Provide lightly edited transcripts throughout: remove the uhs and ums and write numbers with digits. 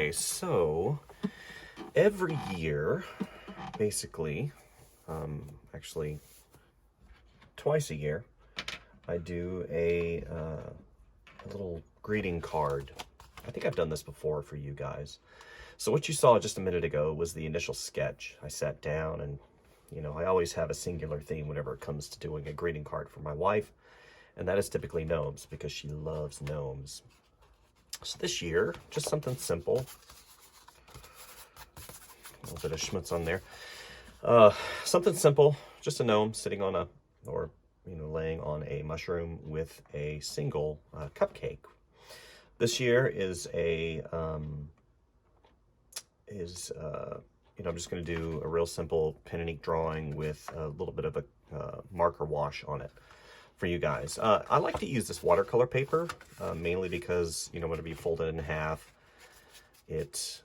Okay, so every year, basically, actually twice a year, I do a little greeting card. I think I've done this before for you guys. So what you saw just a minute ago was the initial sketch. I sat down and, I always have a singular theme whenever it comes to doing a greeting card for my wife, and that is typically gnomes because she loves gnomes. So this year, just something simple. A little bit of schmutz on there. Something simple, just a gnome sitting on laying on a mushroom with a single cupcake. This year is I'm just going to do a real simple pen and ink drawing with a little bit of a marker wash on it for you guys. I like to use this watercolor paper, mainly because, whenever you fold it in half, it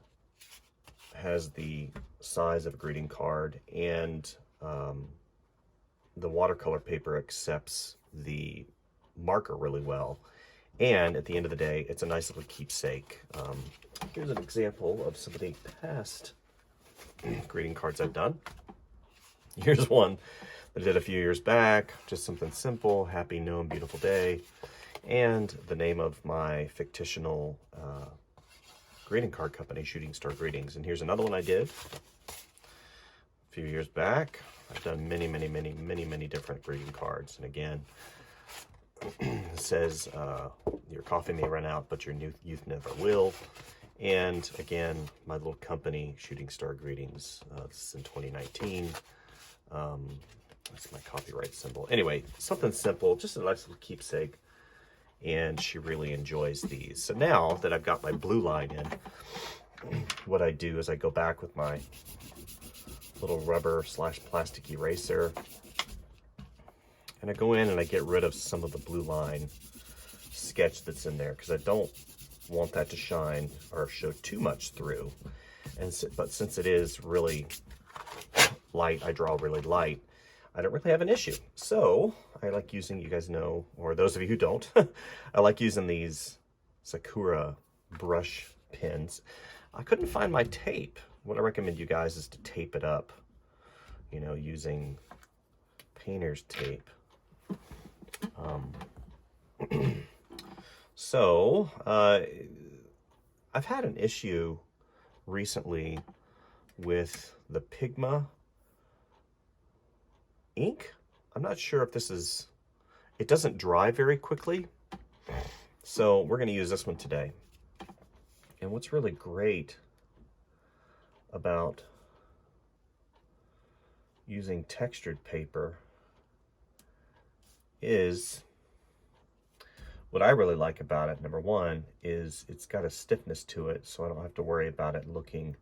has the size of a greeting card, and the watercolor paper accepts the marker really well. And at the end of the day, it's a nice little keepsake. Here's an example of some of the past greeting cards I've done. Here's one that I did a few years back, just something simple, happy gnome, beautiful day, and the name of my fictional greeting card company, Shooting Star Greetings. And here's another one I did a few years back. I've done many different greeting cards. And again, it says, your coffee may run out, but your youth never will. And again, my little company, Shooting Star Greetings, this is in 2019. That's my copyright symbol. Anyway, something simple, just a nice little keepsake. And she really enjoys these. So now that I've got my blue line in, what I do is I go back with my little rubber / plastic eraser, and I go in and I get rid of some of the blue line sketch that's in there, because I don't want that to shine or show too much through. But since it is really light, I draw really light, I don't really have an issue. So I like using, you guys know, or those of you who don't, I like using these Sakura brush pens. I couldn't find my tape. What I recommend you guys is to tape it up, using painter's tape. So I've had an issue recently with the Pigma ink. I'm not sure if this is, it doesn't dry very quickly. So we're going to use this one today. And what's really great about using textured paper is, what I really like about it, number one, is it's got a stiffness to it, so I don't have to worry about it looking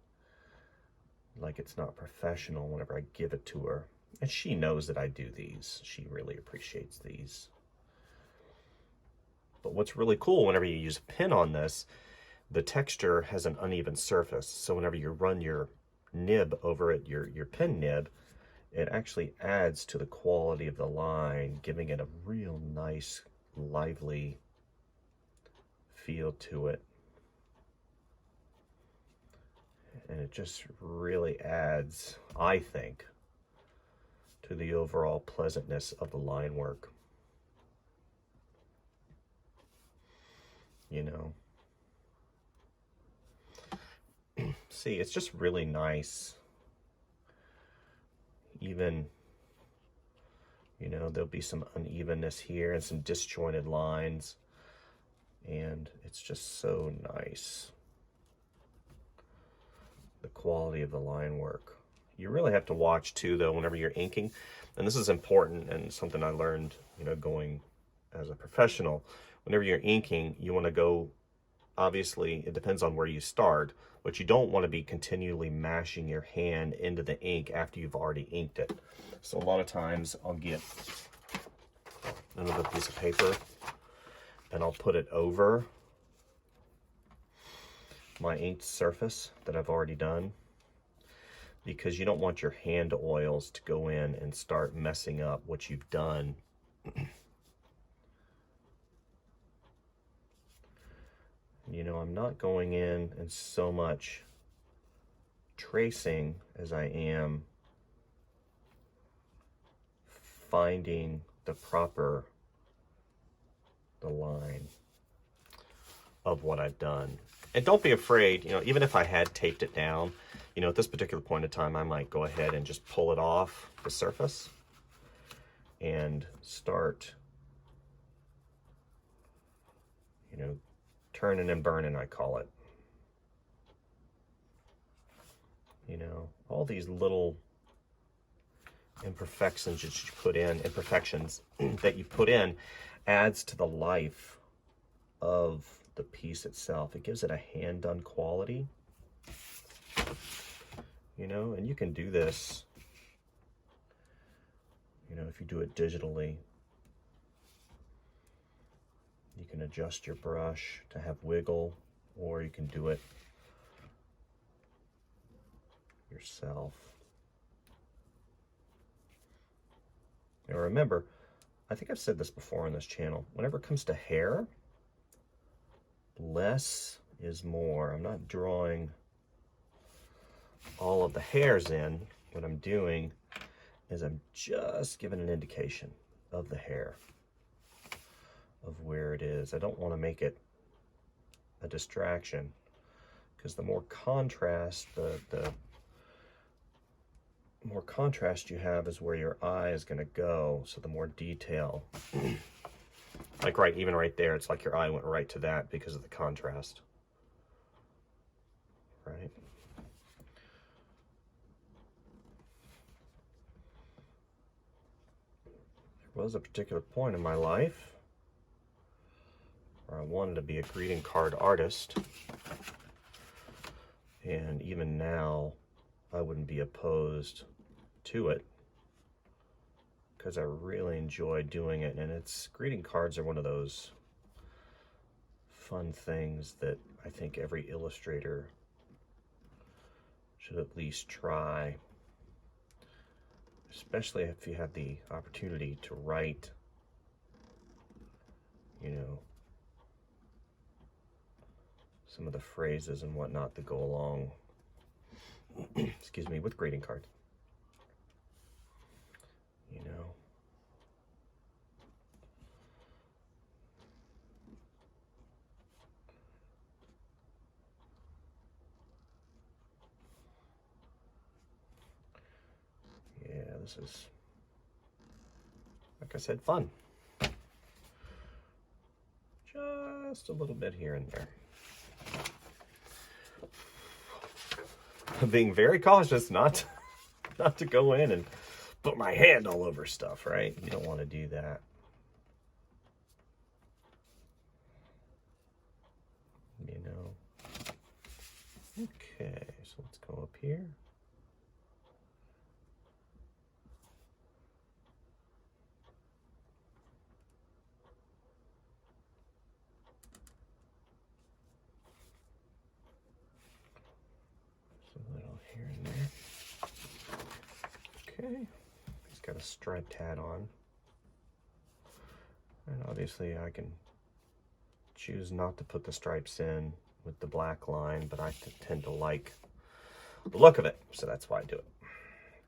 like it's not professional whenever I give it to her. And she knows that I do these. She really appreciates these. But what's really cool, whenever you use a pen on this, the texture has an uneven surface. So whenever you run your nib over it, your pen nib, it actually adds to the quality of the line, giving it a real nice, lively feel to it. And it just really adds, I think, to the overall pleasantness of the line work. See, it's just really nice. Even, there'll be some unevenness here and some disjointed lines, and it's just so nice. The quality of the line work. You really have to watch too, though, whenever you're inking, and this is important and something I learned, going as a professional. Whenever you're inking, you want to go, obviously, it depends on where you start, but you don't want to be continually mashing your hand into the ink after you've already inked it. So a lot of times I'll get another piece of paper and I'll put it over my inked surface that I've already done, because you don't want your hand oils to go in and start messing up what you've done. You know, I'm not going in and so much tracing as I am finding the line of what I've done. And don't be afraid, you know, even if I had taped it down, you know, at this particular point in time, I might go ahead and just pull it off the surface and start, you know, turning and burning, I call it. You know, all these little imperfections that you put in, that you put in adds to the life of the piece itself. It gives it a hand-done quality, you know, and you can do this, you know, if you do it digitally. You can adjust your brush to have wiggle, or you can do it yourself. Now remember, I think I've said this before on this channel, whenever it comes to hair, less is more. I'm not drawing all of the hairs in. What I'm doing is I'm just giving an indication of the hair, of where it is. I don't want to make it a distraction, because the more contrast, the more contrast you have is where your eye is going to go, so the more detail. Like even right there, it's like your eye went right to that because of the contrast. Right? There was a particular point in my life where I wanted to be a greeting card artist, and even now I wouldn't be opposed to it, because I really enjoy doing it. And greeting cards are one of those fun things that I think every illustrator should at least try, especially if you have the opportunity to write, you know, some of the phrases and whatnot that go along excuse me, with greeting cards. You know, yeah, this is, like I said, fun. Just a little bit here and there. I'm being very cautious not to go in and put my hand all over stuff, right? You don't want to do that. You know. Okay, so let's go up here. Here and there. Okay, he's got a striped hat on. And obviously I can choose not to put the stripes in with the black line, but I tend to like the look of it, so that's why I do it.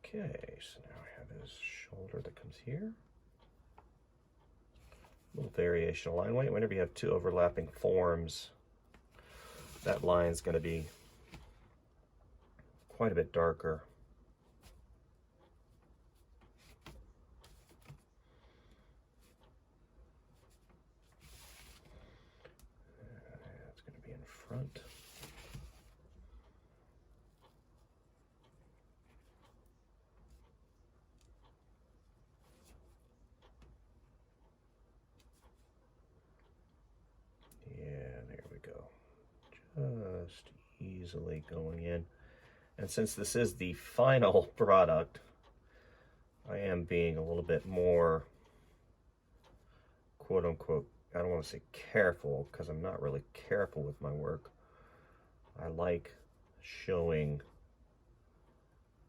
Okay, so now I have his shoulder that comes here. A little variation line. Whenever you have two overlapping forms, that line is going to be quite a bit darker. It's going to be in front. Yeah, there we go. Just easily going in. And since this is the final product, I am being a little bit more, quote unquote, I don't want to say careful, because I'm not really careful with my work. I like showing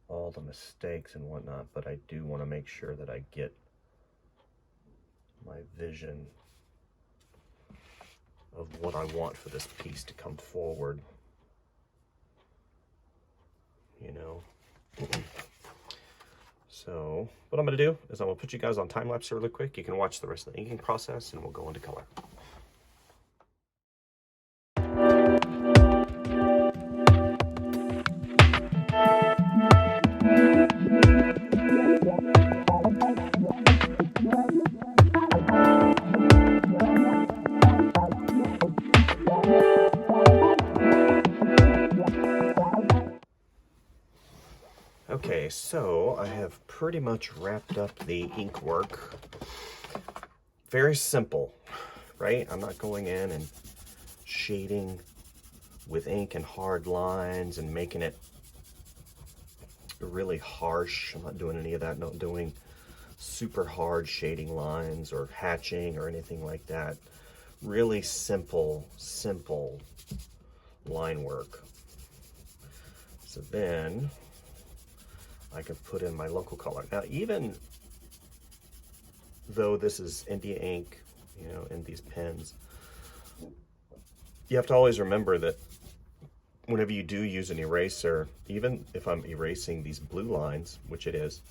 all the mistakes and whatnot, but I do want to make sure that I get my vision of what I want for this piece to come forward, you know. So what I'm going to do is I'm going to put you guys on time lapse really quick. You can watch the rest of the inking process and we'll go into color. Okay, so I have pretty much wrapped up the ink work. Very simple, right? I'm not going in and shading with ink and hard lines and making it really harsh. I'm not doing any of that. Not doing super hard shading lines or hatching or anything like that. Really simple line work. So then I can put in my local color. Now, even though this is India ink, you know, in these pens, you have to always remember that whenever you do use an eraser, even if I'm erasing these blue lines, which it is,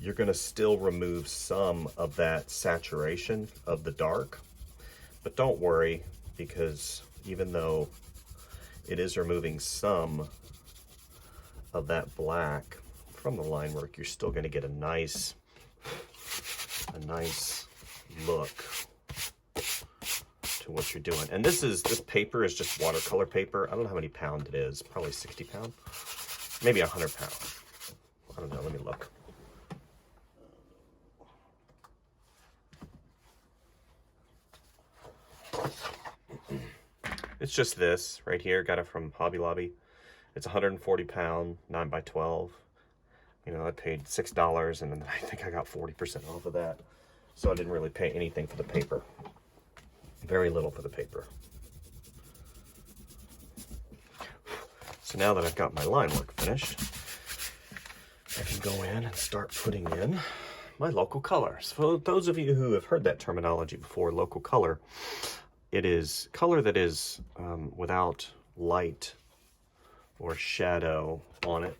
you're gonna still remove some of that saturation of the dark. But don't worry, because even though it is removing some of that black from the line work, you're still going to get a nice look to what you're doing. And this paper is just watercolor paper. I don't know how many pound it is, probably 60 pound, maybe 100 pound. I don't know, let me look. It's just this right here, got it from Hobby Lobby. It's 140 pound, 9 by 12. You know, I paid $6 and then I think I got 40% off of that. So I didn't really pay anything for the paper. Very little for the paper. So now that I've got my line work finished, I can go in and start putting in my local color. So those of you who have heard that terminology before, local color, it is color that is without light or shadow on it.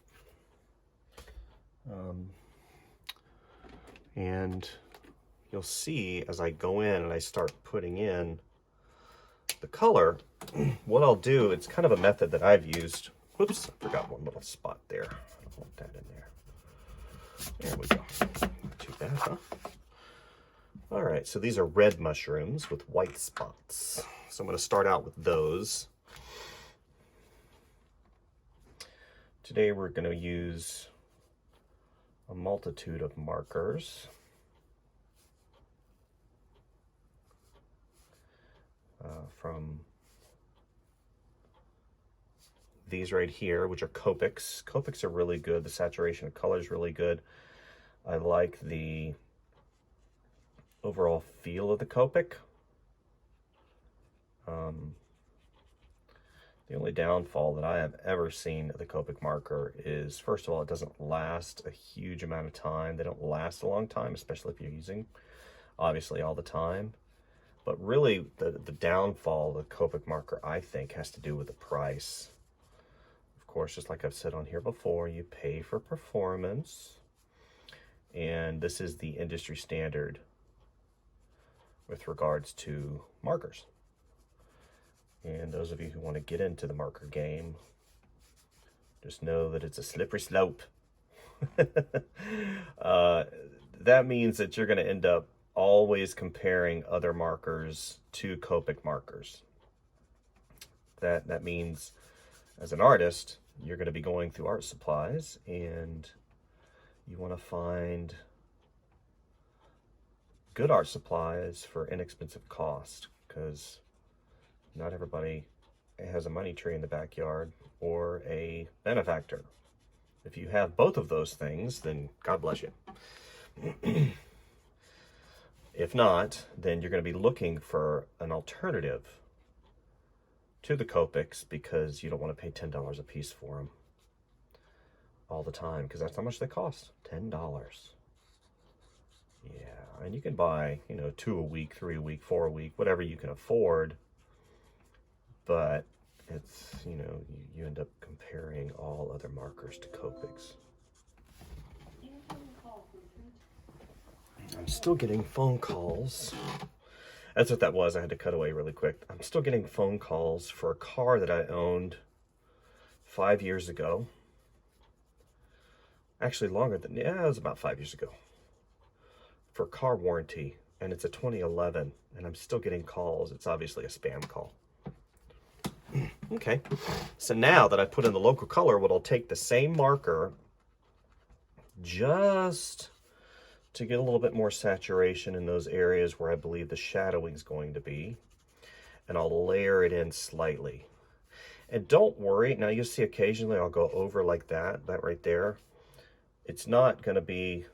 And you'll see as I go in and I start putting in the color, what I'll do, it's kind of a method that I've used. Whoops, I forgot one little spot there. I don't want that in there. There we go. Not too bad, huh? All right, so these are red mushrooms with white spots. So I'm going to start out with those. Today we're going to use a multitude of markers. From these right here, which are Copics. Copics are really good. The saturation of color is really good. I like the overall feel of the Copic. The only downfall that I have ever seen of the Copic marker is, first of all, it doesn't last a huge amount of time. They don't last a long time, especially if you're using, obviously, all the time. But really, the downfall of the Copic marker, I think, has to do with the price. Of course, just like I've said on here before, you pay for performance. And this is the industry standard with regards to markers. And those of you who want to get into the marker game, just know that it's a slippery slope. That means that you're going to end up always comparing other markers to Copic markers. That means, as an artist, you're going to be going through art supplies and you want to find good art supplies for inexpensive cost, because not everybody has a money tree in the backyard or a benefactor. If you have both of those things, then God bless you. If not, then you're going to be looking for an alternative to the Copics, because you don't want to pay $10 a piece for them all the time, because that's how much they cost. $10. Yeah, and you can buy, you know, 2 a week, 3 a week, 4 a week, whatever you can afford. but it's, you know, you end up comparing all other markers to Copics. I'm still getting phone calls. That's what that was. I had to cut away really quick. I'm still getting phone calls for a car that I owned 5 years ago. Actually longer than, yeah, it was about 5 years ago. For car warranty, and it's a 2011, and I'm still getting calls. It's obviously a spam call. Okay, so now that I put in the local color, what I'll take the same marker just to get a little bit more saturation in those areas where I believe the shadowing is going to be, and I'll layer it in slightly. And don't worry, now you'll see occasionally I'll go over like that right there. It's not going to be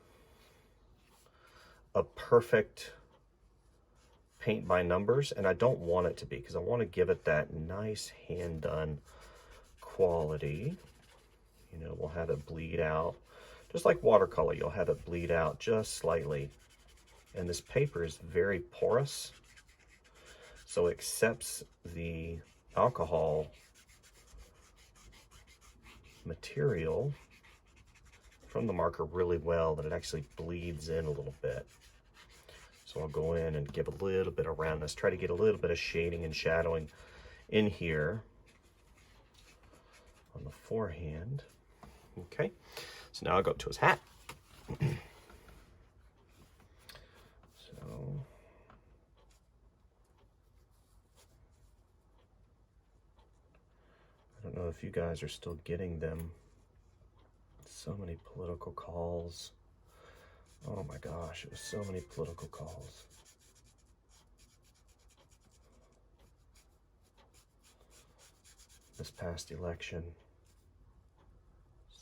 a perfect paint by numbers, and I don't want it to be, because I want to give it that nice hand done quality. You know, we'll have it bleed out just like watercolor. You'll have it bleed out just slightly, and this paper is very porous, so it accepts the alcohol material from the marker really well, that it actually bleeds in a little bit. So I'll go in and give a little bit of roundness, try to get a little bit of shading and shadowing in here on the forehand. Okay, so now I'll go up to his hat. So I don't know if you guys are still getting them. So many political calls. Oh my gosh, it was so many political calls. This past election.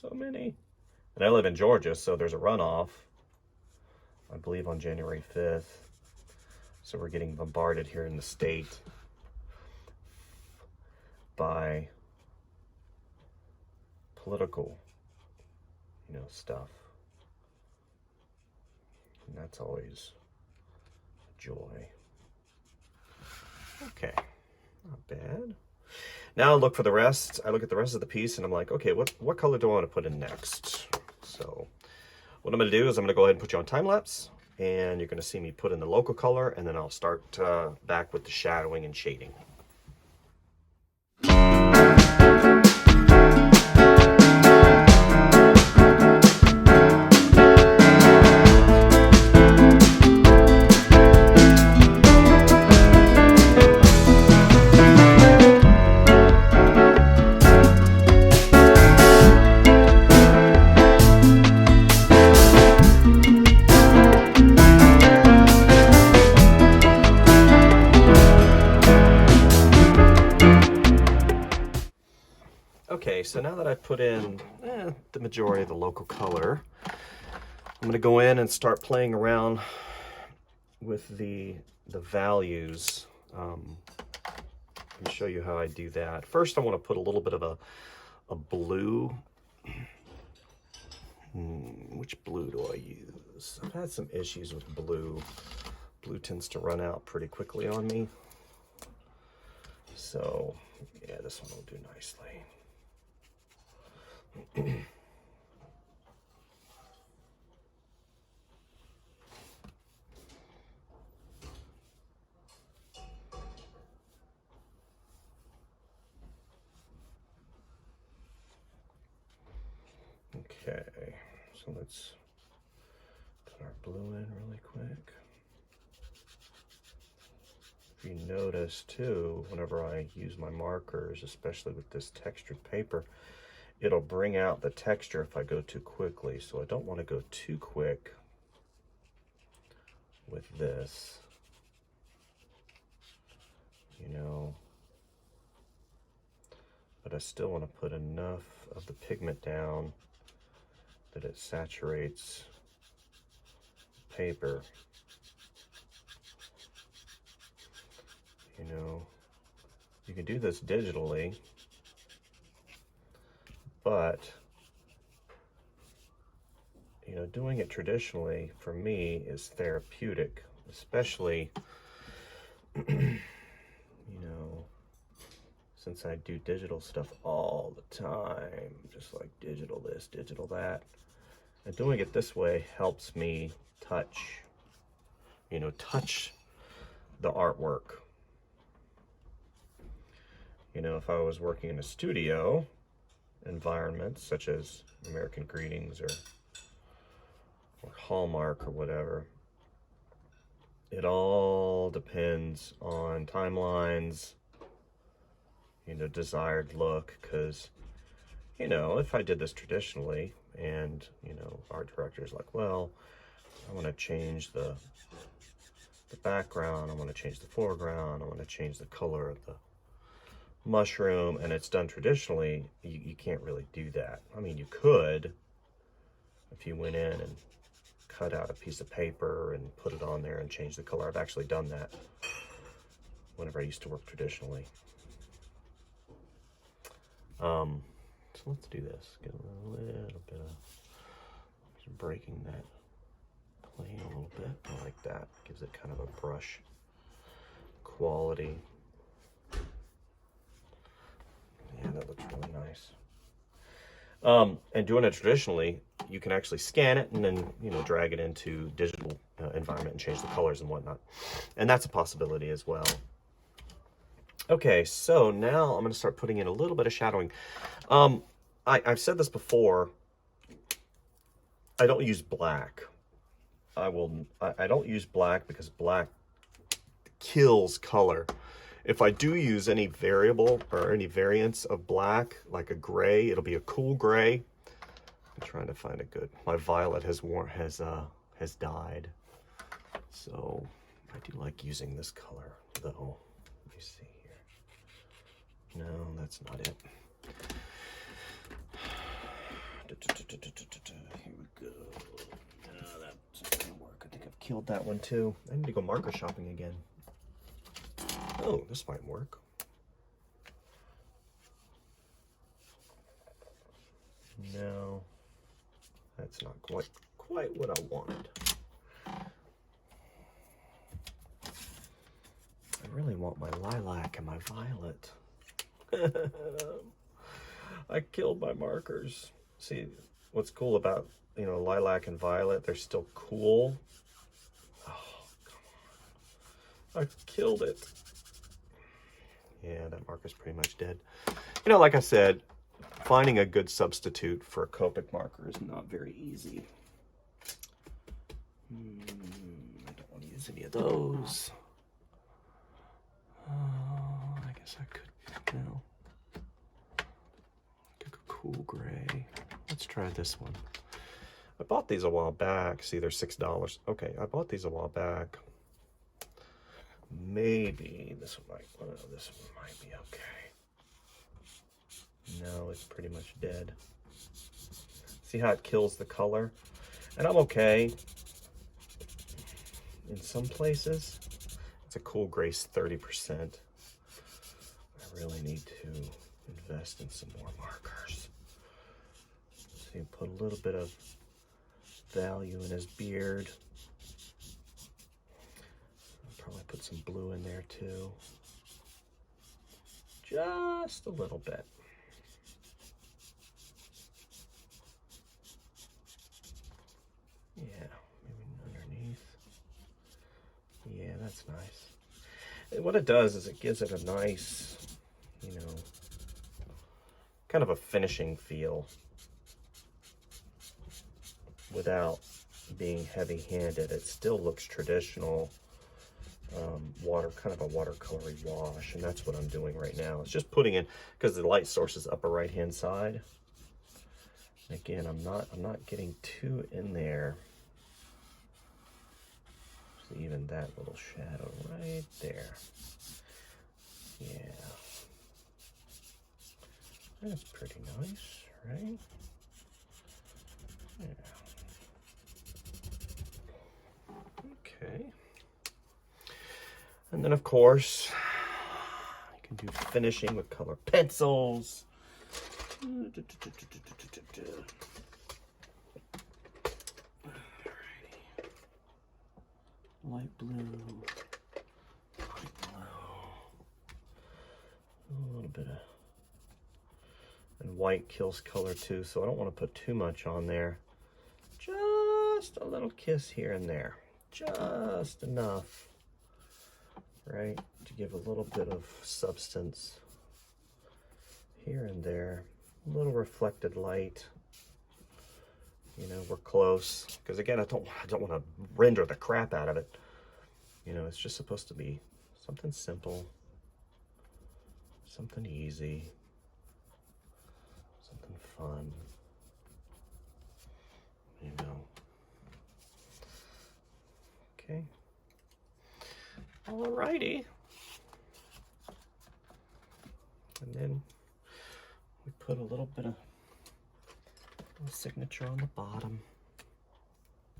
So many. And I live in Georgia, so there's a runoff, I believe on January 5th. So we're getting bombarded here in the state by political, you know, stuff. And that's always a joy. Okay, not bad. Now I look for the rest. I look at the rest of the piece and I'm like, okay, what color do I want to put in next? So what I'm going to do is I'm going to go ahead and put you on time lapse, and you're going to see me put in the local color, and then I'll start back with the shadowing and shading. Okay, so now that I put in the majority of the local color, I'm going to go in and start playing around with the values. Let me show you how I do that. First, I want to put a little bit of a blue. Which blue do I use? I've had some issues with blue. Blue tends to run out pretty quickly on me. So, yeah, this one will do nicely. Okay, so let's put our blue in really quick. If you notice too, whenever I use my markers, especially with this textured paper, it'll bring out the texture if I go too quickly. So I don't want to go too quick with this, you know, but I still want to put enough of the pigment down that it saturates the paper. You know, you can do this digitally, but you know, doing it traditionally for me is therapeutic, especially you know, since I do digital stuff all the time, just like digital this, digital that, and doing it this way helps me touch, you know, touch the artwork. You know, if I was working in a studio environment, such as American Greetings or Hallmark or whatever, it all depends on timelines, you know, desired look, because, you know, if I did this traditionally and, you know, art director's like, well, I want to change the background, I want to change the foreground, I want to change the color of the mushroom, and it's done traditionally, you can't really do that. I mean, you could if you went in and cut out a piece of paper and put it on there and change the color. I've actually done that whenever I used to work traditionally. So let's do this. Get a little bit of just breaking that plane a little bit. I like that. Gives it kind of a brush quality. Yeah, that looks really nice. And doing it traditionally, you can actually scan it and then, you know, drag it into digital environment and change the colors and whatnot. And that's a possibility as well. Okay, so now I'm going to start putting in a little bit of shadowing. I've said this before. I don't use black. I don't use black because black kills color. If I do use any variable or any variants of black, like a gray, it'll be a cool gray. I'm trying to find a good. My violet has died, so I do like using this color though. Let me see here. No, that's not it. Here we go. No, that's not gonna work. I think I've killed that one too. I need to go marker shopping again. Oh, this might work. No, that's not quite what I wanted. I really want my lilac and my violet. I killed my markers. See, what's cool about, you know, lilac and violet, they're still cool. Oh, come on. I killed it. Yeah, that marker's pretty much dead. You know, like I said, finding a good substitute for a Copic marker is not very easy. I don't want to use any of those. I guess I could, you know, get a cool gray. Let's try this one. I bought these a while back. See, they're $6. Okay, I bought these a while back. Maybe this one might be okay. No, it's pretty much dead. See how it kills the color? And I'm okay. In some places, it's a cool grace 30%. I really need to invest in some more markers. See, put a little bit of value in his beard. Probably put some blue in there too. Just a little bit. Yeah, maybe underneath. Yeah, that's nice. And what it does is it gives it a nice, you know, kind of a finishing feel without being heavy-handed. It still looks traditional. Kind of a watercolory wash, and that's what I'm doing right now. It's just putting in, because the light source is upper right hand side. Again, I'm not getting too in there. So even that little shadow right there. Yeah. That's pretty nice, right? Yeah. Okay. And then, of course, you can do finishing with color pencils. Alrighty. Light blue. Light blue. A little bit of, and white kills color too, so I don't want to put too much on there. Just a little kiss here and there, just enough, right, to give a little bit of substance here and there, a little reflected light. You know, we're close, because again, I don't want to render the crap out of it. You know, it's just supposed to be something simple, something easy, something fun, you know. Okay. Alrighty. And then we put a little bit of signature on the bottom.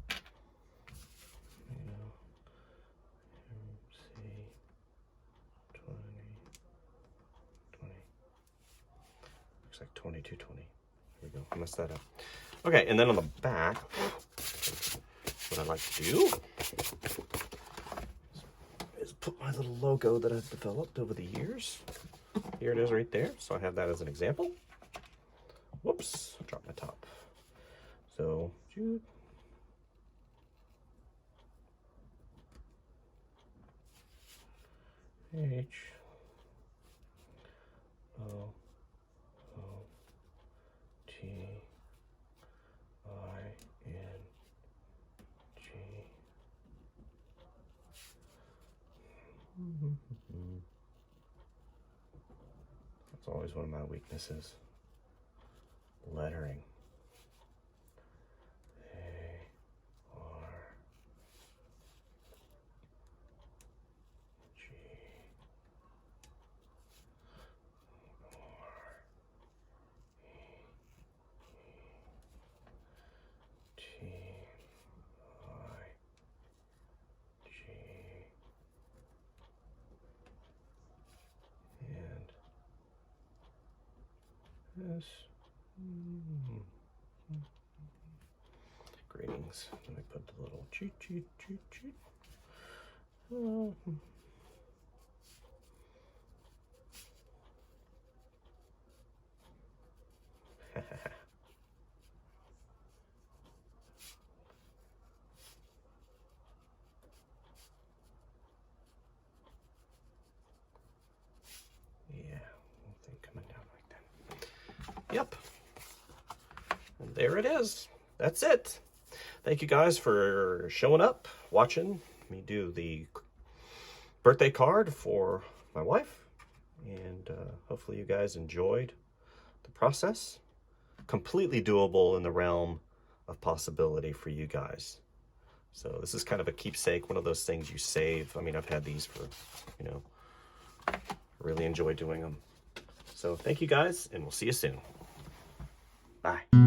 You know, see, 20, 20. Looks like 2220. Here we go. I messed that up. Okay, and then on the back, what I like to do is put my little logo that I've developed over the years. Here it is right there. So I have that as an example. Whoops, dropped my top. So, H O O T I N G. That's always one of my weaknesses. Lettering. Yes. Greetings. Let me put the little cheat. Yep. And there it is. That's it. Thank you guys for showing up, watching me do the birthday card for my wife. And hopefully you guys enjoyed the process. Completely doable in the realm of possibility for you guys. So this is kind of a keepsake, one of those things you save. I mean, I've had these for, you know, really enjoy doing them. So thank you guys, and we'll see you soon. Bye.